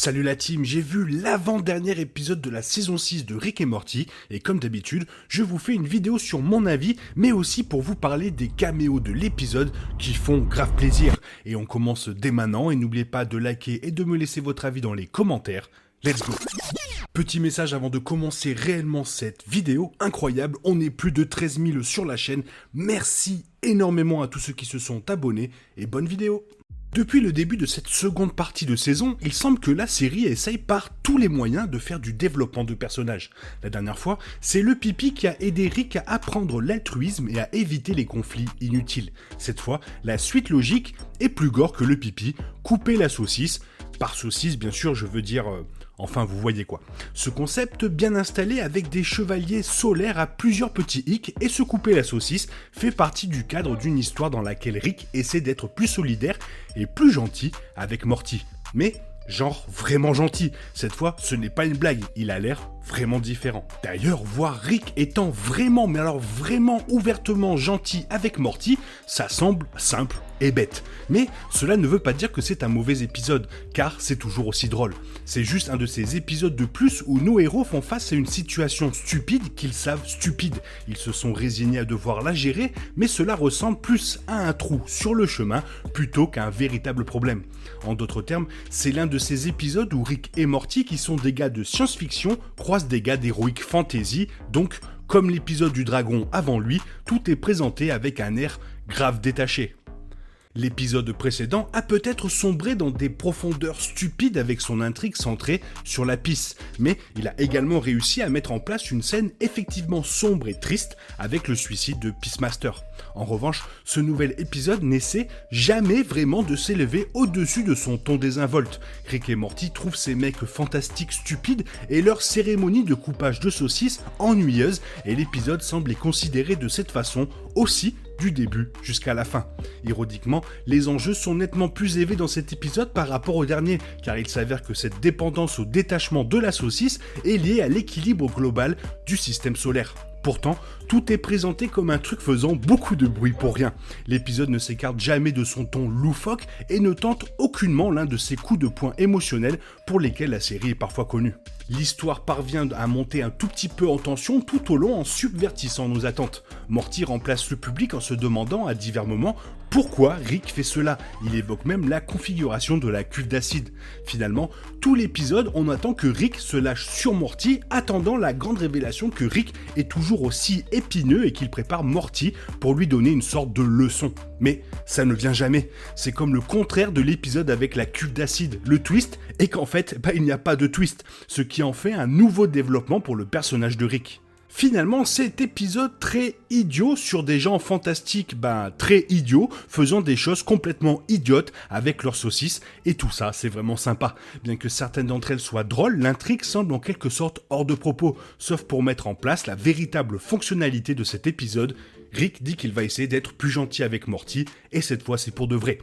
Salut la team, j'ai vu l'avant-dernier épisode de la saison 6 de Rick et Morty, et comme d'habitude, je vous fais une vidéo sur mon avis, mais aussi pour vous parler des caméos de l'épisode qui font grave plaisir. Et on commence dès maintenant, et n'oubliez pas de liker et de me laisser votre avis dans les commentaires. Let's go! Petit message avant de commencer réellement cette vidéo incroyable, on est plus de 13 000 sur la chaîne, merci énormément à tous ceux qui se sont abonnés, et bonne vidéo! Depuis le début de cette seconde partie de saison, il semble que la série essaye par tous les moyens de faire du développement de personnages. La dernière fois, c'est le Pipi qui a aidé Rick à apprendre l'altruisme et à éviter les conflits inutiles. Cette fois, la suite logique est plus gore que le Pipi, couper la saucisse. Par saucisse, bien sûr, je veux dire... Enfin, vous voyez quoi. Ce concept bien installé avec des chevaliers solaires à plusieurs petits hicks et se couper la saucisse fait partie du cadre d'une histoire dans laquelle Rick essaie d'être plus solidaire et plus gentil avec Morty. Mais genre vraiment gentil. Cette fois, ce n'est pas une blague, il a l'air vraiment différent. D'ailleurs, voir Rick étant vraiment, mais alors vraiment ouvertement gentil avec Morty, ça semble simple et bête. Mais cela ne veut pas dire que c'est un mauvais épisode, car c'est toujours aussi drôle. C'est juste un de ces épisodes de plus où nos héros font face à une situation stupide qu'ils savent stupide. Ils se sont résignés à devoir la gérer, mais cela ressemble plus à un trou sur le chemin plutôt qu'à un véritable problème. En d'autres termes, c'est l'un de ces épisodes où Rick et Morty, qui sont des gars de science-fiction, croisent des gars d'heroic fantasy, donc comme l'épisode du dragon avant lui, tout est présenté avec un air grave détaché. L'épisode précédent a peut-être sombré dans des profondeurs stupides avec son intrigue centrée sur la pisse, mais il a également réussi à mettre en place une scène effectivement sombre et triste avec le suicide de Peacemaster. En revanche, ce nouvel épisode n'essaie jamais vraiment de s'élever au-dessus de son ton désinvolte. Rick et Morty trouvent ces mecs fantastiques stupides et leur cérémonie de coupage de saucisses ennuyeuse, et l'épisode semble les considérer de cette façon aussi du début jusqu'à la fin. Ironiquement, les enjeux sont nettement plus élevés dans cet épisode par rapport au dernier, car il s'avère que cette dépendance au détachement de la saucisse est liée à l'équilibre global du système solaire. Pourtant, tout est présenté comme un truc faisant beaucoup de bruit pour rien. L'épisode ne s'écarte jamais de son ton loufoque et ne tente aucunement l'un de ces coups de poing émotionnels pour lesquels la série est parfois connue. L'histoire parvient à monter un tout petit peu en tension tout au long en subvertissant nos attentes. Morty remplace le public en se demandant à divers moments pourquoi Rick fait cela. Il évoque même la configuration de la cuve d'acide. Finalement, tout l'épisode, on attend que Rick se lâche sur Morty, attendant la grande révélation que Rick est toujours aussi épineux et qu'il prépare Morty pour lui donner une sorte de leçon. Mais ça ne vient jamais. C'est comme le contraire de l'épisode avec la cuve d'acide, le twist, et qu'en fait, il n'y a pas de twist, ce qui en fait un nouveau développement pour le personnage de Rick. Finalement, cet épisode très idiot sur des gens fantastiques, très idiots, faisant des choses complètement idiotes avec leurs saucisses, et tout ça, c'est vraiment sympa. Bien que certaines d'entre elles soient drôles, l'intrigue semble en quelque sorte hors de propos, sauf pour mettre en place la véritable fonctionnalité de cet épisode. Rick dit qu'il va essayer d'être plus gentil avec Morty, et cette fois c'est pour de vrai.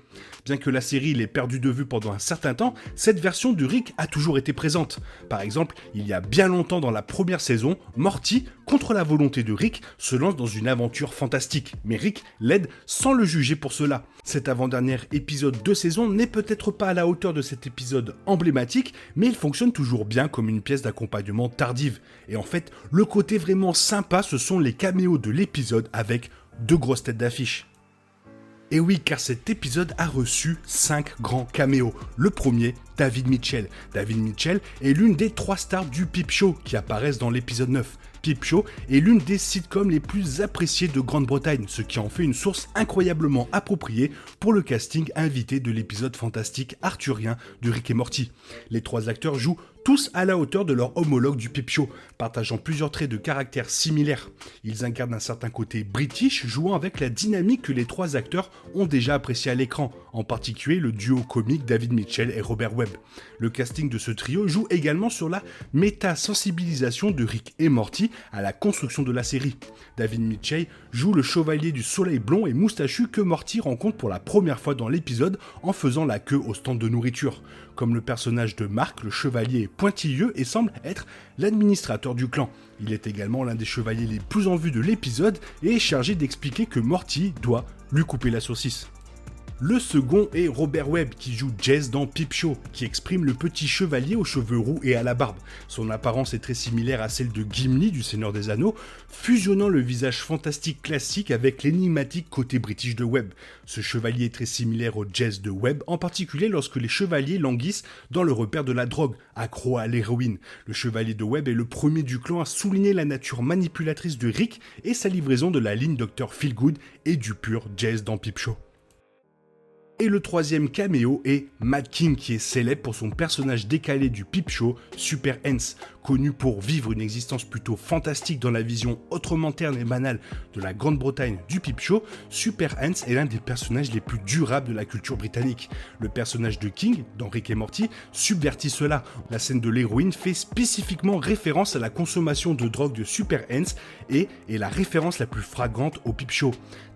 Bien que la série l'ait perdu de vue pendant un certain temps, cette version de Rick a toujours été présente. Par exemple, il y a bien longtemps dans la première saison, Morty, contre la volonté de Rick, se lance dans une aventure fantastique, mais Rick l'aide sans le juger pour cela. Cet avant-dernier épisode de saison n'est peut-être pas à la hauteur de cet épisode emblématique, mais il fonctionne toujours bien comme une pièce d'accompagnement tardive. Et en fait, le côté vraiment sympa, ce sont les caméos de l'épisode avec deux grosses têtes d'affiche. Et oui, car cet épisode a reçu 5 grands caméos. Le premier, David Mitchell. David Mitchell est l'une des 3 stars du Peep Show qui apparaissent dans l'épisode 9. Peep Show est l'une des sitcoms les plus appréciées de Grande-Bretagne, ce qui en fait une source incroyablement appropriée pour le casting invité de l'épisode fantastique arthurien de Rick et Morty. Les 3 acteurs jouent tous à la hauteur de leur homologue du Peep Show, partageant plusieurs traits de caractère similaires. Ils incarnent un certain côté british, jouant avec la dynamique que les 3 acteurs ont déjà appréciée à l'écran, en particulier le duo comique David Mitchell et Robert Webb. Le casting de ce trio joue également sur la méta-sensibilisation de Rick et Morty à la construction de la série. David Mitchell joue le chevalier du soleil blond et moustachu que Morty rencontre pour la première fois dans l'épisode en faisant la queue au stand de nourriture. Comme le personnage de Mark, le chevalier est pointilleux et semble être l'administrateur du clan. Il est également l'un des chevaliers les plus en vue de l'épisode et est chargé d'expliquer que Morty doit lui couper la saucisse. Le second est Robert Webb qui joue Jez dans Peep Show, qui exprime le petit chevalier aux cheveux roux et à la barbe. Son apparence est très similaire à celle de Gimli du Seigneur des Anneaux, fusionnant le visage fantastique classique avec l'énigmatique côté british de Webb. Ce chevalier est très similaire au Jez de Webb, en particulier lorsque les chevaliers languissent dans le repère de la drogue, accro à l'héroïne. Le chevalier de Webb est le premier du clan à souligner la nature manipulatrice de Rick et sa livraison de la ligne Dr. Feelgood et du pur Jez dans Peep Show. Et le troisième caméo est Mad King qui est célèbre pour son personnage décalé du Peep Show, Super Hens, connu pour vivre une existence plutôt fantastique dans la vision autrement terne et banale de la Grande-Bretagne du Peep Show. Super Hens est l'un des personnages les plus durables de la culture britannique. Le personnage de King, dans Rick et Morty, subvertit cela. La scène de l'héroïne fait spécifiquement référence à la consommation de drogue de Super Hens et est la référence la plus flagrante au Peep Show,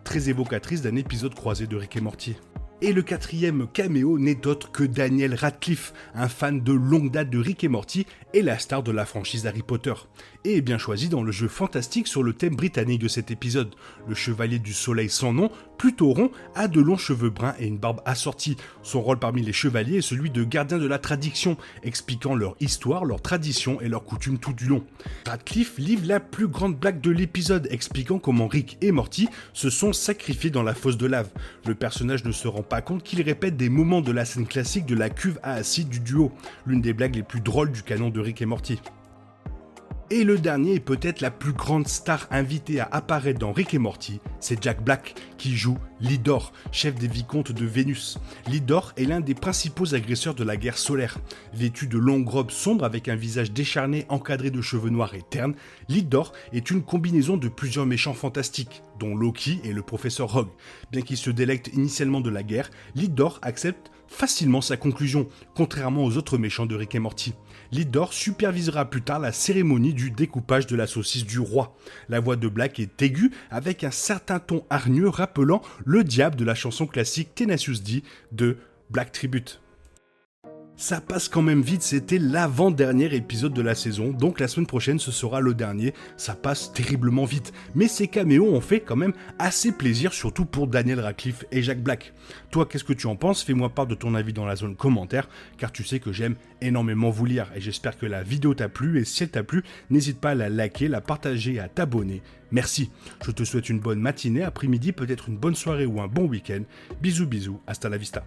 très évocatrice d'un épisode croisé de Rick et Morty. Et le quatrième caméo n'est autre que Daniel Radcliffe, un fan de longue date de Rick et Morty et la star de la franchise Harry Potter. Et est bien choisi dans le jeu fantastique sur le thème britannique de cet épisode. Le chevalier du soleil sans nom, plutôt rond, a de longs cheveux bruns et une barbe assortie. Son rôle parmi les chevaliers est celui de gardien de la tradition, expliquant leur histoire, leur tradition et leurs coutumes tout du long. Radcliffe livre la plus grande blague de l'épisode, expliquant comment Rick et Morty se sont sacrifiés dans la fosse de lave. Le personnage ne se rend pas compte qu'il répète des moments de la scène classique de la cuve à acide du duo, l'une des blagues les plus drôles du canon de Rick et Morty. Et le dernier est peut-être la plus grande star invitée à apparaître dans Rick et Morty, c'est Jack Black, qui joue Lydor, chef des vicomtes de Vénus. Lydor est l'un des principaux agresseurs de la guerre solaire. Vêtu de longues robes sombres avec un visage décharné encadré de cheveux noirs et ternes, Lydor est une combinaison de plusieurs méchants fantastiques, dont Loki et le professeur Rogue. Bien qu'il se délecte initialement de la guerre, Lydor accepte facilement sa conclusion, contrairement aux autres méchants de Rick et Morty. Lydor supervisera plus tard la cérémonie du découpage de la saucisse du roi. La voix de Black est aiguë avec un certain ton hargneux rappelant le diable de la chanson classique Tenacious D de Black Tribute. Ça passe quand même vite, c'était l'avant-dernier épisode de la saison, donc la semaine prochaine ce sera le dernier, ça passe terriblement vite. Mais ces caméos ont fait quand même assez plaisir, surtout pour Daniel Radcliffe et Jack Black. Toi, qu'est-ce que tu en penses? Fais-moi part de ton avis dans la zone commentaire, car tu sais que j'aime énormément vous lire, et j'espère que la vidéo t'a plu, et si elle t'a plu, n'hésite pas à la liker, la partager et à t'abonner. Merci, je te souhaite une bonne matinée, après-midi, peut-être une bonne soirée ou un bon week-end. Bisous bisous, hasta la vista.